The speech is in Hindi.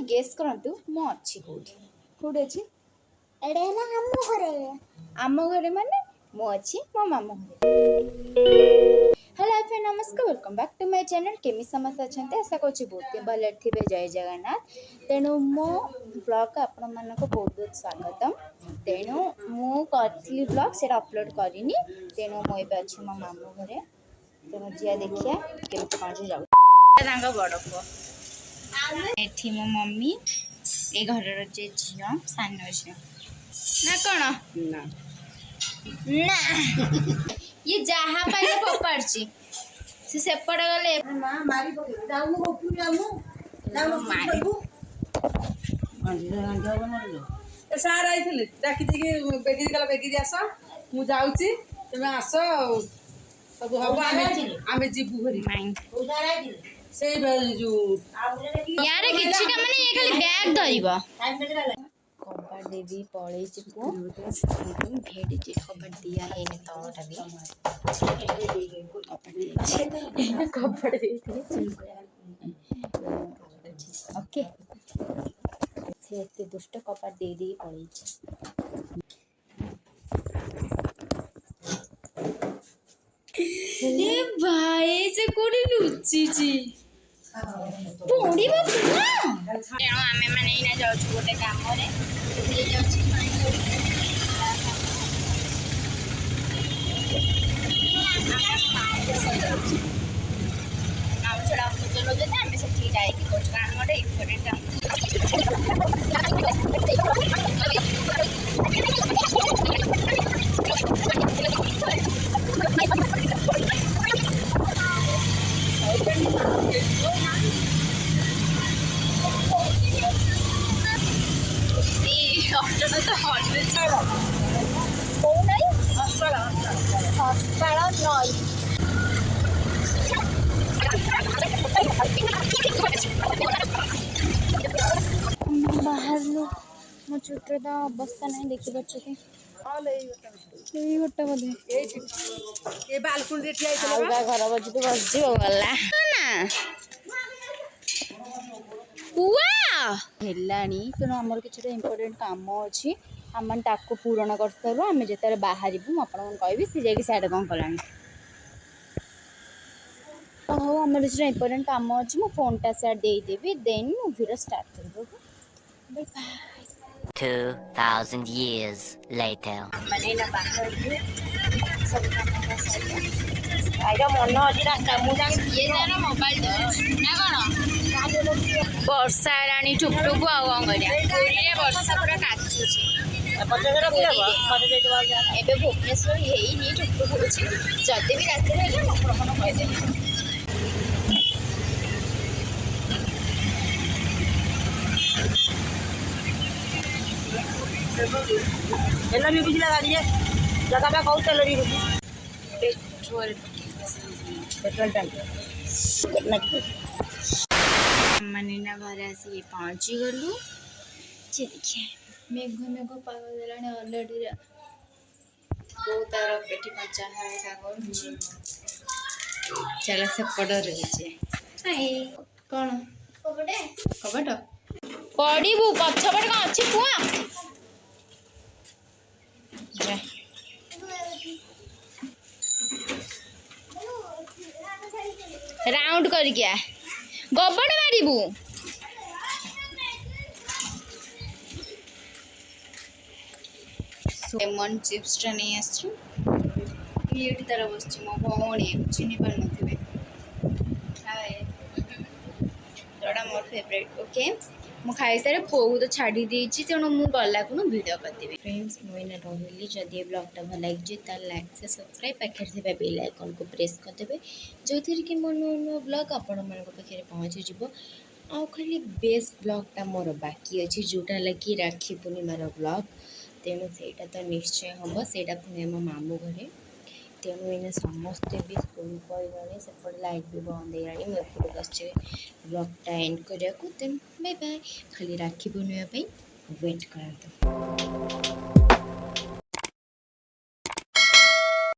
गेस करंतु मो अच्छी कोठी कोठी अछि एडे ना आम घरे माने मो अच्छी मो मामू घरे। हेलो फ्रेंड नमस्कार welcome back to my channel केमी समस्त अच्छे आशा करूँ बहुत भले थे जय जगन्नाथ। तेणु मो ब्लॉग आपण मानक बहुत बहुत स्वागतम। तेणु मु करी ब्लॉग से अपलोड करनी तेणु मो ये अच्छी मो मामू घरे। तेणु जिया देखिया केमती कौन जाऊ बड़ पुओ एठी मो मम्मी ए घर जे झियो सान झियो ना कौन ना ना ये जहाँ पाइले फोपाड़ची से सेपट गले मां मारी पके जाऊ गोपु जाऊ मारी सार आइले डाकी दिके बेगी गला बेगी आस मु जाउची तुमे आस सब हबो आमे जीबू घरी से जो यार किछि का माने ये खाली बैग धरिबो कबाड़ देवी पळै चिपो भेडी जे कबाड़ दिया है ने तोटा भी कबाड़ देवी ओके से एते दुष्ट कबाड़ दे दे पळै छि ए भाई से कोडी लुच्ची छी पोड़ी बाबू ना तेणु आमे माने इना जाउछु गोटे काम रे ले जाउछि पानी कोडी हम छड़ा चलो जते आमे से ठीक जाई कि कुछ काम गोटे इम्पोर्टेंट काम बाहर लो मो चित्रदा अवस्था नहीं देखि बच्चे के यही गोटे बोधे ए बालकुन रे ठिया आइले अलगा घर बजी तो बस जी गला ना वाह हेलानी तेणु आमर किसी इंपोर्टेंट काम अच्छी आम ताको पूरण कर सारू आम जिते बाहर आपको कहबी सी जाकि साइड कौन कलानी हाँ आम किसी इंपोर्टेंट काम अच्छी मो फोनटा साइड देदेवी देन मुभीर स्टार्ट कर 2000 years later माने ना बाहर सब काम आइरा मन अच्छी रास्ता मुझे ये जाना मोबाइल ना कौन वर्षा आनी टुक टुक आउ पुरी वर्षा पूरा काचुची एबे भुवनेश्वर हेनी टुक टुक होची जदि भी रात रे मकर मन कहदे एला भी बिजला गाड़ी है जगह पे कहू तेल भी रुकी पेट्रोल टैंक माने ना घर आसी पहुंची गलु जे देखिए मेघ मेघ पाग देलाने ऑलरेडी बहुत तार पेटी पचा है का करूची चला से पडर रहिचे हाय कोन कबडे कबड पडीबू पछपट का अछि पुआ राउंड कर गया गबड़ मारिबू लेमन चिप्स टा नहीं आछी ये तरह बस मो भौणी चिनी पर नथिबे हाय जोड़ा मोर फेवरेट ओके मु खाई सारे पोहू तो छाड़ी देछि तेणु मु गला को वीडियो करदेबी फ्रेंड्स मोइना रहिली जदि ब्लॉगटा भल लागे त लाइक से सब्सक्राइब पाखे थे बेल आइकन को प्रेस कर देबे जो थी कि मो नो ब्लॉग आपण मन को पाखे पहुंची जिवो आ खाली बेस्ट ब्लॉगटा मोर बाकी अछि जोटा लगी राखी पूर्णिमार ब्लॉग तेणु सेटा तो निश्चय हम सेटा पुणे मो मामू घरे तेणु इन समस्ते भी शुरू कर सेपटे लाइट भी बंद हो मुझे बस ब्लॉगटा एंड करा तेणु बाय बाय खाली राखी बनवाई वेट कर।